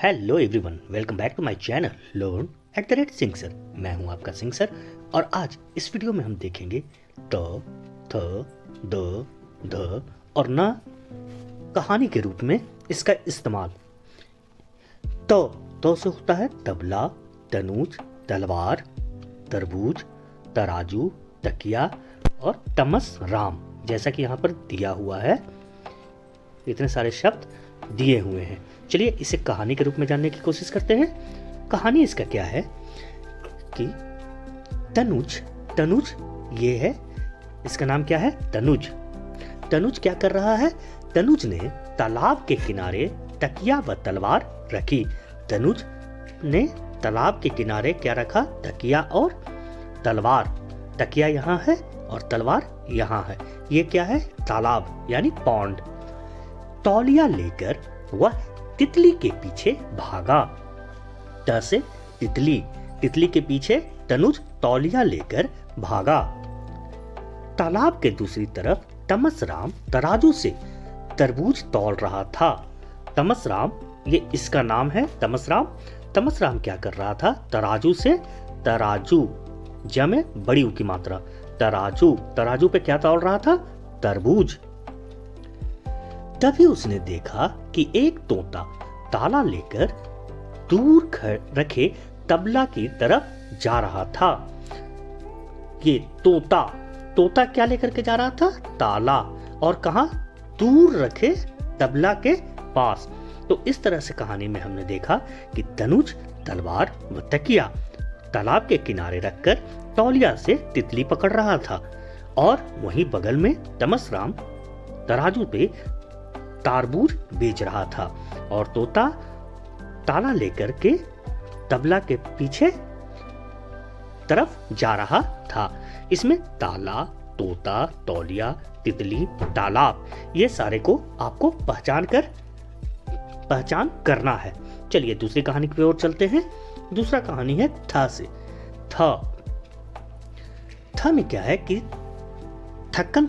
Hello everyone, welcome back to my channel learn at the rate Singh sir. मैं हूं आपका Singh sir और आज इस वीडियो में हम देखेंगे ट, थ, द, ध और न कहानी के रूप में इसका इस्तेमाल। तो से होता है तबला, तनुज, तलवार, तरबूज, तराजू, तकिया और तमस राम, जैसा कि यहाँ पर दिया हुआ है। इतने सारे शब्द दिए हुए हैं। चलिए इसे कहानी के रूप में जानने की कोशिश करते हैं। कहानी इसका क्या है कि तनुज ये है, इसका नाम क्या है? तनुज क्या कर रहा है? तनुज ने तालाब के किनारे तकिया व तलवार रखी। तनुज ने तालाब के किनारे क्या रखा? तकिया और तलवार। तकिया यहाँ है और तलवार यहाँ है। ये क्या है? तालाब यानी पॉन्ड। तौलिया लेकर वह तितली के पीछे भागा। त से तितली के पीछे तनुज तौलिया लेकर भागा। तालाब के दूसरी तरफ तमसराम तराजू से तरबूज तौल रहा था। तमसराम ये इसका नाम है। तमसराम क्या कर रहा था? तराजू से तराजू जमे बड़ी ऊ की मात्रा तराजू पे क्या तौल रहा था? तरबूज। तभी उसने देखा कि एक तोता ताला लेकर दूर रखे तबला की तरफ जा रहा था। ये तोता क्या लेकर के जा रहा था? ताला। और कहां? दूर रखे तबला के पास। तो इस तरह से कहानी में हमने देखा कि तनुज तलवार व तकिया तालाब के किनारे रखकर तौलिया से तितली पकड़ रहा था और वहीं बगल में तमसराम तराजू पे तरबूज बेच रहा था और तोता ताला लेकर के तबला के पीछे तरफ जा रहा था। इसमें ताला, तोता, तौलिया, तितली, तालाब, ये सारे को आपको पहचान करना है। चलिए दूसरी कहानी की ओर चलते हैं। दूसरा कहानी है थ से। थ में क्या है कि थक्कन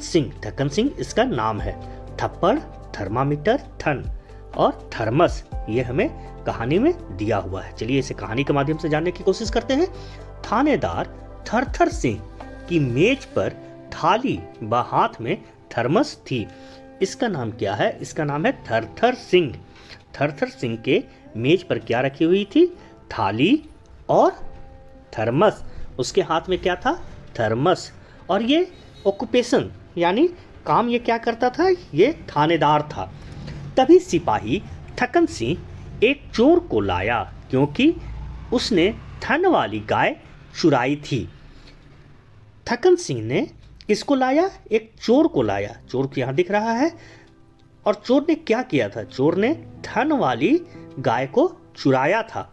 सिंह इसका नाम है। थप्पड़, थर्मामीटर, थन और थर्मस ये हमें कहानी में दिया हुआ है। चलिए इसे कहानी के माध्यम से जानने की कोशिश करते हैं। थानेदार थरथर सिंह की मेज पर थाली व हाथ में थर्मस थी। इसका नाम क्या है? इसका नाम है थरथर सिंह। थरथर सिंह के मेज पर क्या रखी हुई थी? थाली और थर्मस। उसके हाथ में क्या था? थर्मस। और ये ऑक्यूपेशन यानी काम ये क्या करता था? ये थानेदार था। तभी सिपाही थक्कन सिंह एक चोर को लाया क्योंकि उसने थन वाली गाय चुराई थी। थक्कन सिंह ने किसको लाया? एक चोर को लाया। चोर को यहां दिख रहा है। और चोर ने क्या किया था? चोर ने थन वाली गाय को चुराया था।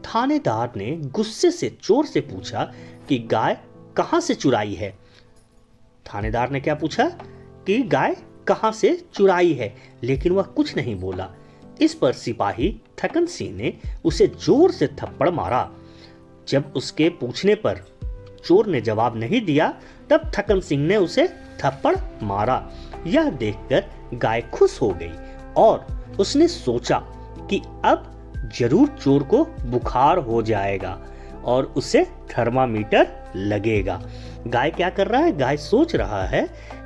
थानेदार ने गुस्से से चोर से पूछा कि गाय कहां से चुराई है? थानेदार ने क्या पूछा कि गाय कहां से चुराई है, लेकिन वह कुछ नहीं बोला। इस पर सिपाही थक्कन सिंह ने उसे जोर से थप्पड़ मारा। जब उसके पूछने पर चोर ने जवाब नहीं दिया तब थक्कन सिंह ने उसे थप्पड़ मारा। यह देखकर गाय खुश हो गई और उसने सोचा कि अब जरूर चोर को बुखार हो जाएगा और उसे थर्मामीटर लगेगा। गाय क्या कर रहा है? गाय सोच रहा है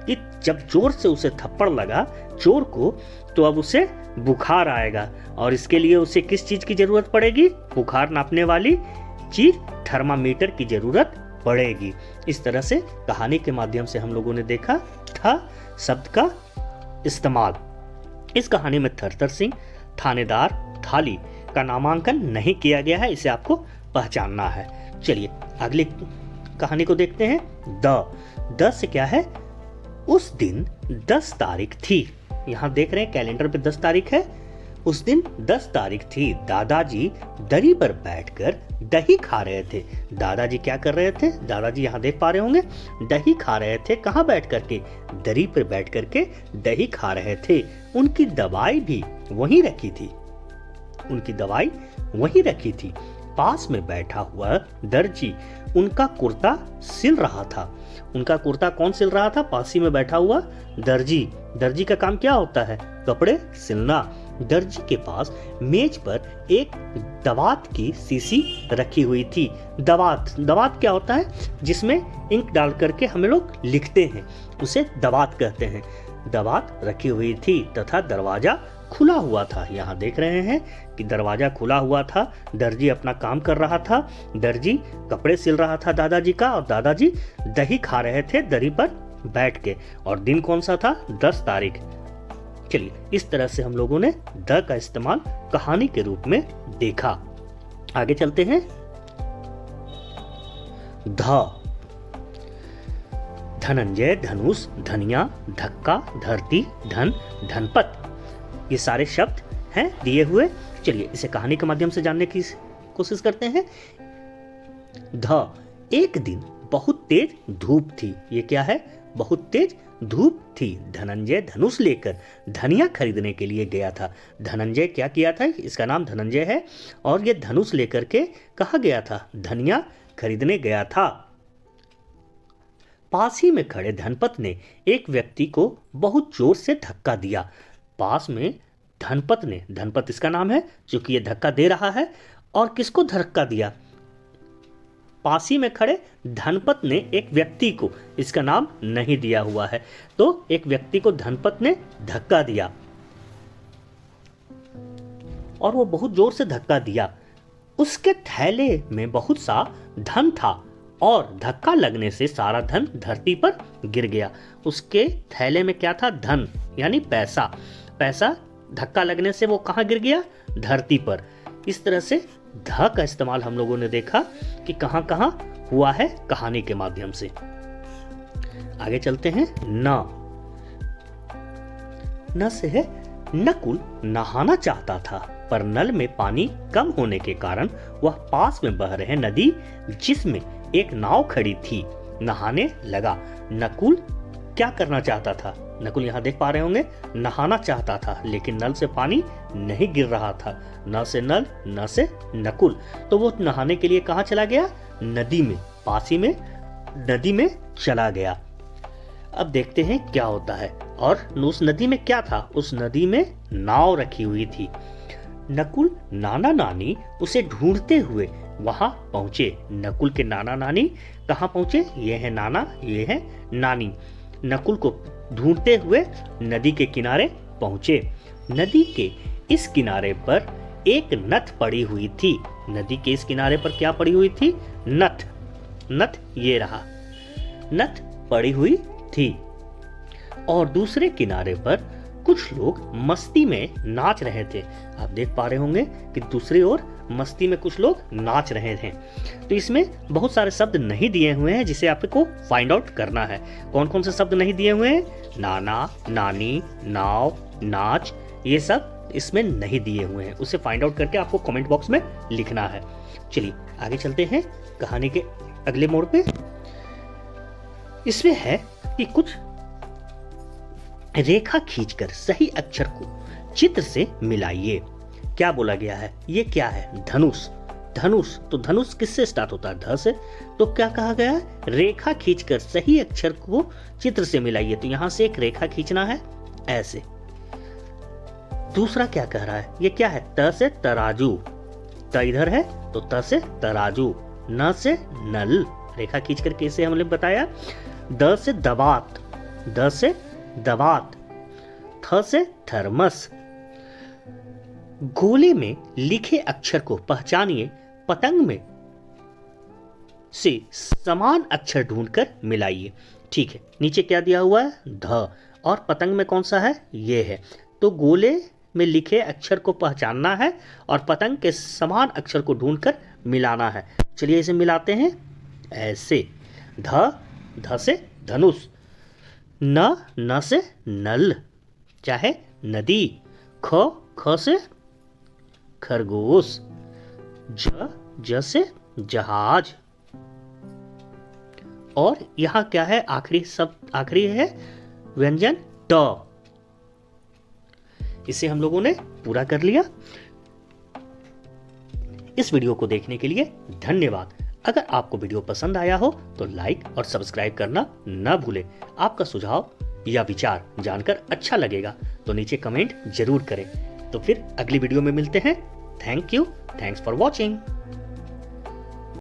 कि जब जोर से उसे थप्पड़ लगा चोर को तो अब उसे बुखार आएगा और इसके लिए उसे किस चीज की जरूरत पड़ेगी? बुखार नापने वाली चीज थर्मामीटर की जरूरत पड़ेगी। इस तरह से कहानी के माध्यम से हम लोगों ने देखा था शब्द का इस्तेमाल। इस कहानी में थरथर सिंह, थानेदार, थाली का नामांकन नहीं किया गया है, इसे आपको पहचानना है। चलिए अगली कहानी को देखते हैं। द से क्या है? उस दिन 10 तारीख थी। यहाँ देख रहे हैं कैलेंडर पे 10 तारीख है। उस दिन 10 तारीख थी। दादाजी दरी पर बैठकर दही खा रहे थे। दादाजी क्या कर रहे थे? दादाजी यहाँ देख पा रहे होंगे, दही खा रहे थे। कहाँ बैठ करके? दरी पर बैठ करके दही खा रहे थे। उनकी दवाई भी वहीं रखी थी। पास में बैठा हुआ दर्जी उनका कुर्ता सिल रहा था। उनका कुर्ता कौन सिल रहा था? पास ही में बैठा हुआ दर्जी। दर्जी का काम क्या होता है? कपड़े सिलना। दर्जी के पास मेज पर एक दवात की शीशी रखी हुई थी। दवात क्या होता है? जिसमें इंक डाल करके हम लोग लिखते हैं, उसे दवात कहते हैं। दवात रखी हुई थी तथा दरवाजा खुला हुआ था। यहाँ देख रहे हैं कि दरवाजा खुला हुआ था। दर्जी अपना काम कर रहा था। दर्जी कपड़े सिल रहा था दादाजी का, और दादाजी दही खा रहे थे दरी पर बैठ के। और दिन कौन सा था? 10 तारीख। चलिए, इस तरह से हम लोगों ने द का इस्तेमाल कहानी के रूप में देखा। आगे चलते हैं। ध, धनंजय, धनुष, धनिया, धक्का, धरती, धन, धनपत, ये सारे शब्द हैं दिए हुए। चलिए इसे कहानी के माध्यम से जानने की कोशिश करते हैं। ध, एक दिन बहुत तेज धूप थी। ये क्या है? बहुत तेज धूप थी। धनंजय धनुष लेकर धनिया खरीदने के लिए गया था। धनंजय क्या किया था? इसका नाम धनंजय है, और ये धनुष लेकर के कहाँ गया था? धनिया खरीदने गया था। पास ही में खड़े धनपत ने एक व्यक्ति को बहुत जोर से धक्का दिया। पास में धनपत इसका नाम है, क्योंकि ये धक्का दे रहा है। और किसको धक्का दिया? पास ही में खड़े धनपत ने एक व्यक्ति को, इसका नाम नहीं दिया हुआ है, तो एक व्यक्ति को धनपत ने धक्का दिया, और वो बहुत जोर से धक्का दिया। उसके थैले में बहुत सा धन था, और धक्का लगने से सारा धन धरती पर गिर गया। उसके थैले में क्या था? धन, यानी पैसा। पैसा धक्का लगने से वो कहाँ गिर गया? धरती पर। इस तरह से ध का इस्तेमाल हम लोगों ने देखा कि कहाँ कहाँ हुआ है कहानी के माध्यम से। आगे चलते हैं। न से है नकुल नहाना चाहता था, पर नल में पानी कम होने के कारण वह पास में बह रहे नदी जिसमें एक नाव खड़ी थी नहाने लगा। नकुल क्या करना चाहता था? नकुल यहाँ देख पा रहे होंगे, नहाना चाहता था, लेकिन नल से पानी नहीं गिर रहा था। न से नल, न से नकुल, तो वो नहाने के लिए कहाँ चला गया? नदी में, पास ही में नदी में चला गया। अब देखते हैं क्या होता है। और उस नदी में क्या था? उस नदी में नाव रखी हुई थी। नकुल नाना नानी उसे ढूंढते हुए वहां पहुंचे। नकुल के नाना नानी कहाँ पहुंचे? ये है नाना, ये है नानी। नकुल को ढूंढते हुए नदी के किनारे पहुंचे। नदी के इस किनारे पर एक नथ पड़ी हुई थी। नदी के इस किनारे पर क्या पड़ी हुई थी? नथ। नथ ये रहा, नथ पड़ी हुई थी। और दूसरे किनारे पर कुछ लोग मस्ती में नाच रहे थे। आप देख पा रहे होंगे कि दूसरी ओर मस्ती में कुछ लोग नाच रहे थे। तो इसमें बहुत सारे शब्द नहीं दिए हुए हैं, जिसे आपको फाइंड आउट करना है। कौन कौन से शब्द नहीं दिए हुए हैं? नाना, नानी, नाव, नाच, ये सब इसमें नहीं दिए हुए हैं। उसे फाइंड आउट करके आपको कमेंट बॉक्स में लिखना है। चलिए आगे चलते हैं कहानी के अगले मोड़ पे। इसमें है कि कुछ रेखा खींचकर सही अक्षर को चित्र से मिलाइए। क्या बोला गया है? ये क्या है? धनुष। धनुष, तो धनुष किससे स्टार्ट होता है? ध से। तो क्या कहा गया है? रेखा खींचकर सही अक्षर को चित्र से मिलाइए। तो यहां से एक रेखा खींचना है ऐसे। दूसरा क्या कह रहा है? ये क्या है? त से तराजू। त इधर है तो त से तराजू। न से नल, रेखा खींचकर कैसे हमने बताया? द से दवात। द से दवात। थ से थर्मस। गोले में लिखे अक्षर को पहचानिए। पतंग में से समान अक्षर ढूंढकर मिलाइए। ठीक है, नीचे क्या दिया हुआ है? ध, और पतंग में कौन सा है? ये है। तो गोले में लिखे अक्षर को पहचानना है और पतंग के समान अक्षर को ढूंढकर मिलाना है। चलिए इसे मिलाते हैं ऐसे। ध, ध से धनुष। न से नल, चाहे नदी। ख, ख से खरगोश। ज से जहाज। और यहां क्या है? आखिरी है व्यंजन ट। इसे हम लोगों ने पूरा कर लिया। इस वीडियो को देखने के लिए धन्यवाद। अगर आपको वीडियो पसंद आया हो तो लाइक और सब्सक्राइब करना न भूलें। आपका सुझाव या विचार जानकर अच्छा लगेगा तो नीचे कमेंट जरूर करें। तो फिर अगली वीडियो में मिलते हैं। Thank you, thanks for watching.